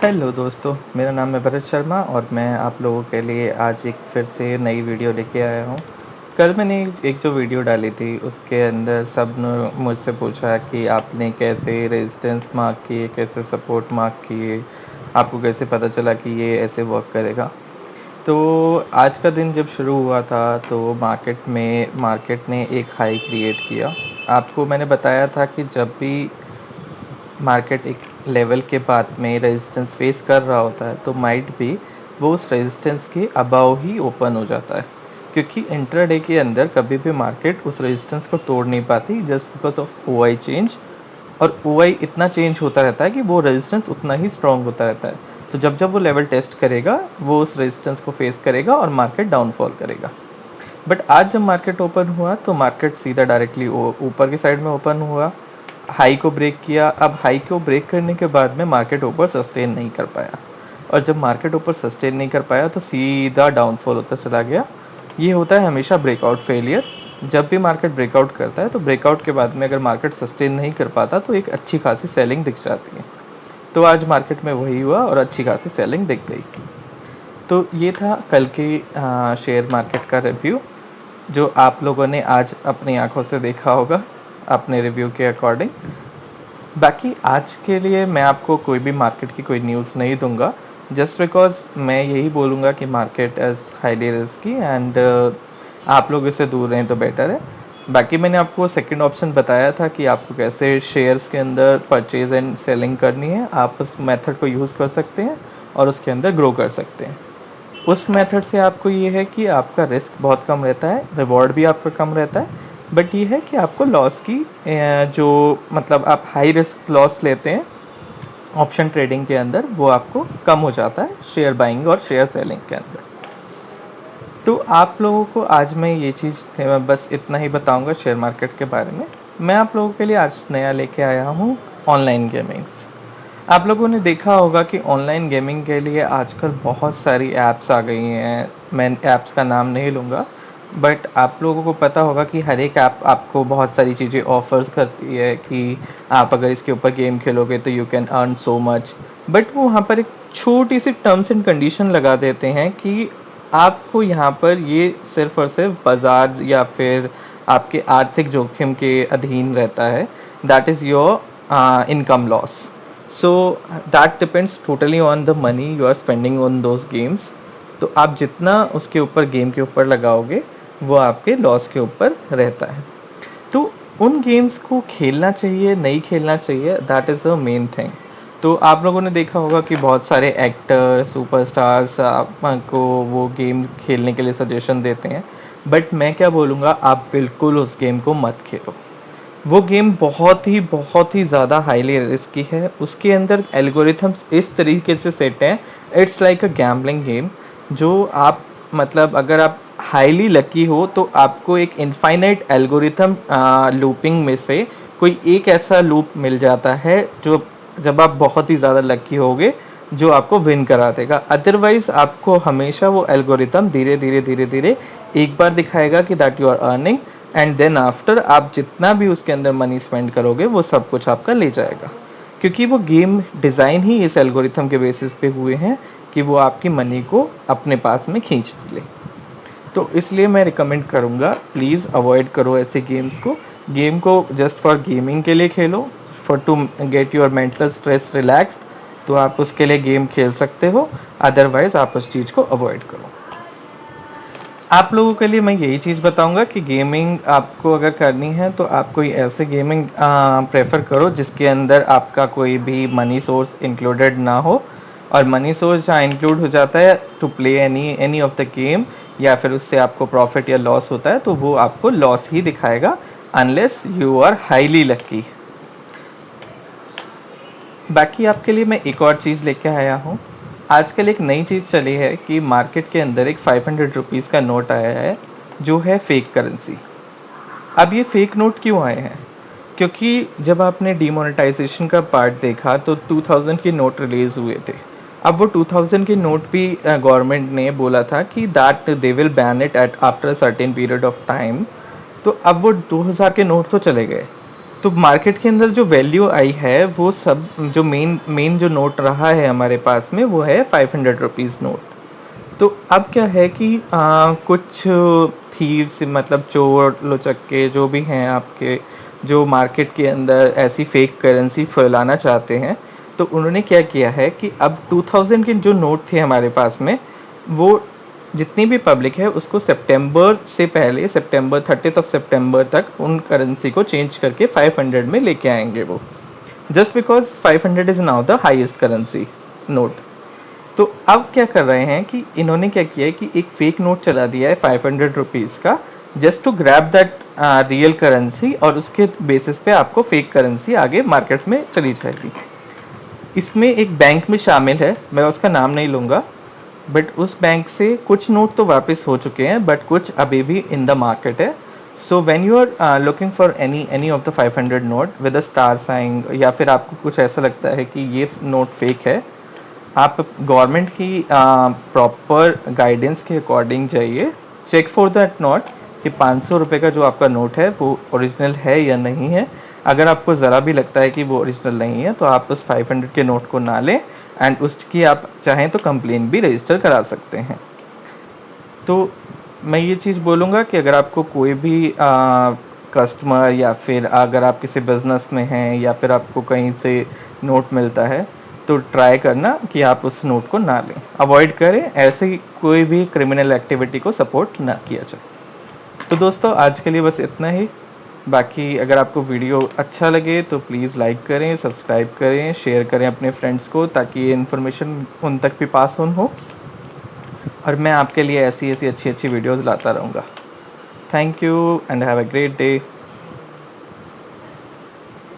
Hello दोस्तों, मेरा नाम है भरत शर्मा और मैं आप लोगों के लिए आज एक फिर से नई वीडियो लेके आया हूँ। कल मैंने एक जो वीडियो डाली थी उसके अंदर सब ने मुझसे पूछा कि आपने कैसे रेजिस्टेंस मार्क किए, कैसे सपोर्ट मार्क किए, आपको कैसे पता चला कि ये ऐसे वर्क करेगा। तो आज का दिन जब शुरू हुआ था तो मार्केट ने एक हाई क्रिएट किया। आपको मैंने बताया था कि जब भी मार्केट एक लेवल के बाद में रेजिस्टेंस फेस कर रहा होता है तो माइट भी वो उस रेजिस्टेंस के अबाव ही ओपन हो जाता है, क्योंकि इंट्राडे के अंदर कभी भी मार्केट उस रेजिस्टेंस को तोड़ नहीं पाती just because of OI change. और ओआई इतना चेंज होता रहता है कि वो रेजिस्टेंस उतना ही स्ट्रांग होता रहता है। तो जब जब वो लेवल टेस्ट करेगा वो उस रेजिस्टेंस को फेस करेगा और मार्केट डाउनफॉल करेगा। बट आज जब मार्केट ओपन हुआ तो मार्केट सीधा डायरेक्टली ऊपर की साइड में ओपन हुआ, हाई को ब्रेक किया। अब हाई को ब्रेक करने के बाद में मार्केट ऊपर सस्टेन नहीं कर पाया, और जब मार्केट ऊपर सस्टेन नहीं कर पाया तो सीधा डाउनफॉल होता चला गया। ये होता है हमेशा ब्रेकआउट फेलियर। जब भी मार्केट ब्रेकआउट करता है तो ब्रेकआउट के बाद में अगर मार्केट सस्टेन नहीं कर पाता तो एक अच्छी खासी सेलिंग दिख जाती है। तो आज मार्केट में वही हुआ और अच्छी खासी सेलिंग दिख गई। तो ये था कल के शेयर मार्केट का रिव्यू, जो आप लोगों ने आज अपनी आंखों से देखा होगा अपने रिव्यू के अकॉर्डिंग। बाकी आज के लिए मैं आपको कोई भी मार्केट की कोई न्यूज़ नहीं दूंगा, जस्ट बिकॉज मैं यही बोलूँगा कि market is highly risky and आप लोग इससे दूर रहें तो बेटर है। बाकी मैंने आपको सेकंड ऑप्शन बताया था कि आपको कैसे शेयर्स के अंदर परचेज एंड सेलिंग करनी है। आप उस मेथड को यूज़ कर सकते हैं और उसके अंदर ग्रो कर सकते हैं। उस मेथड से आपको ये है कि आपका रिस्क बहुत कम रहता है, रिवॉर्ड भी आपका कम रहता है। बट ये है कि आपको लॉस की जो मतलब आप हाई रिस्क लॉस लेते हैं ऑप्शन ट्रेडिंग के अंदर, वो आपको कम हो जाता है शेयर बाइंग और शेयर सेलिंग के अंदर। तो आप लोगों को आज मैं ये चीज़ बस इतना ही बताऊंगा शेयर मार्केट के बारे में। मैं आप लोगों के लिए आज नया लेके आया हूँ ऑनलाइन गेमिंग्स। आप लोगों ने देखा होगा कि ऑनलाइन गेमिंग के लिए आजकल बहुत सारी ऐप्स आ गई हैं। मैं ऐप्स का नाम नहीं लूँगा, बट आप लोगों को पता होगा कि हर एक ऐप आपको बहुत सारी चीज़ें ऑफर्स करती है कि आप अगर इसके ऊपर गेम खेलोगे तो you can earn so much. But वो वहाँ पर एक छोटी सी टर्म्स एंड कंडीशन लगा देते हैं कि आपको यहाँ पर ये सिर्फ और सिर्फ बाजार या फिर आपके आर्थिक जोखिम के अधीन रहता है। That is your income loss. So that depends totally on the money you are spending on those games. तो आप जितना उसके ऊपर गेम के ऊपर लगाओगे वो आपके लॉस के ऊपर रहता है। तो उन गेम्स को खेलना चाहिए नहीं खेलना चाहिए, that is the main thing. तो आप लोगों ने देखा होगा कि बहुत सारे एक्टर सुपरस्टार्स आपको वो गेम खेलने के लिए सजेशन देते हैं। बट मैं क्या बोलूँगा, आप बिल्कुल उस गेम को मत खेलो। वो गेम बहुत ही ज़्यादा हाईली रिस्की है। उसके अंदर एल्गोरिथम्स इस तरीके से सेट हैं, it's like a gambling game. जो आप मतलब अगर आप हाईली लकी हो तो आपको एक इनफाइनाइट एल्गोरिथम लूपिंग में से कोई एक ऐसा लूप मिल जाता है जो जब आप बहुत ही ज़्यादा लकी होगे जो आपको विन करा देगा। अदरवाइज आपको हमेशा वो एल्गोरिथम धीरे धीरे धीरे धीरे एक बार दिखाएगा कि that you are earning, and then after आप जितना भी उसके अंदर मनी स्पेंड करोगे वो सब कुछ आपका ले जाएगा, क्योंकि वो गेम डिज़ाइन ही इस एल्गोरिथम के बेसिस पे हुए हैं कि वो आपकी मनी को अपने पास में खींच ले। तो इसलिए मैं रिकमेंड करूँगा प्लीज़ अवॉइड करो ऐसे गेम्स को। गेम को जस्ट फॉर गेमिंग के लिए खेलो, for to get your mental stress relax, तो आप उसके लिए गेम खेल सकते हो। अदरवाइज आप उस चीज़ को अवॉइड करो। आप लोगों के लिए मैं यही चीज़ बताऊंगा कि गेमिंग आपको अगर करनी है तो आप कोई ऐसे गेमिंग प्रेफर करो जिसके अंदर आपका कोई भी मनी सोर्स इंक्लूडेड ना हो। और मनी सोर्स जहाँ इंक्लूड हो जाता है to play any of the game, या फिर उससे आपको प्रॉफिट या लॉस होता है तो वो आपको लॉस ही दिखाएगा unless you are highly lucky. बाकी आपके लिए मैं एक और चीज़ लेके आया हूँ। आजकल एक नई चीज़ चली है कि मार्केट के अंदर एक 500 रुपीज़ का नोट आया है जो है फेक करेंसी। अब ये फेक नोट क्यों आए हैं? क्योंकि जब आपने डीमोनेटाइजेशन का पार्ट देखा तो 2000 के नोट रिलीज़ हुए थे। अब वो 2000 के नोट भी गवर्नमेंट ने बोला था कि that they will ban it at after certain period of time. तो अब वो 2000 के नोट तो चले गए, तो मार्केट के अंदर जो वैल्यू आई है वो सब जो मेन जो नोट रहा है हमारे पास में वो है 500 रुपीज़ नोट। तो अब क्या है कि कुछ थीव्स मतलब चोर लोचक्के जो भी हैं आपके, जो मार्केट के अंदर ऐसी फेक करेंसी फैलाना चाहते हैं, तो उन्होंने क्या किया है कि अब 2000 के जो नोट थे हमारे पास में, वो जितनी भी पब्लिक है उसको सितंबर से पहले, सितंबर 30 तक उन करेंसी को चेंज करके 500 में लेके आएंगे वो, just because 500 is now the highest currency note. तो अब क्या कर रहे हैं कि इन्होंने क्या किया है कि एक फेक नोट चला दिया है 500 रुपीज़ का, just to grab that real currency, और उसके बेसिस पे आपको फेक करेंसी आगे मार्केट में चली जाएगी। इसमें एक बैंक में शामिल है, मैं उसका नाम नहीं लूँगा, बट उस बैंक से कुछ नोट तो वापस हो चुके हैं बट कुछ अभी भी इन द मार्केट है। So when you are looking for any of the 500 note with a star sign, या फिर आपको कुछ ऐसा लगता है कि ये नोट फेक है, आप गवर्नमेंट की प्रॉपर गाइडेंस के अकॉर्डिंग जाइए, चेक फॉर दैट नोट कि 500 रुपये का जो आपका नोट है वो ओरिजिनल है या नहीं है। अगर आपको ज़रा भी लगता है कि वो ओरिजिनल नहीं है तो आप उस 500 के नोट को ना लें, एंड उसकी आप चाहें तो कंप्लेन भी रजिस्टर करा सकते हैं। तो मैं ये चीज़ बोलूँगा कि अगर आपको कोई भी कस्टमर, या फिर अगर आप किसी बिज़नेस में हैं, या फिर आपको कहीं से नोट मिलता है, तो ट्राई करना कि आप उस नोट को ना लें, अवॉइड करें, ऐसे कोई भी क्रिमिनल एक्टिविटी को सपोर्ट ना किया जाए। तो दोस्तों आज के लिए बस इतना ही। बाकी अगर आपको वीडियो अच्छा लगे तो प्लीज़ लाइक करें, सब्सक्राइब करें, शेयर करें अपने फ्रेंड्स को, ताकि ये इन्फॉर्मेशन उन तक भी पास ऑन हो, और मैं आपके लिए ऐसी ऐसी अच्छी अच्छी वीडियोज़ लाता रहूँगा। Thank you and have a great day.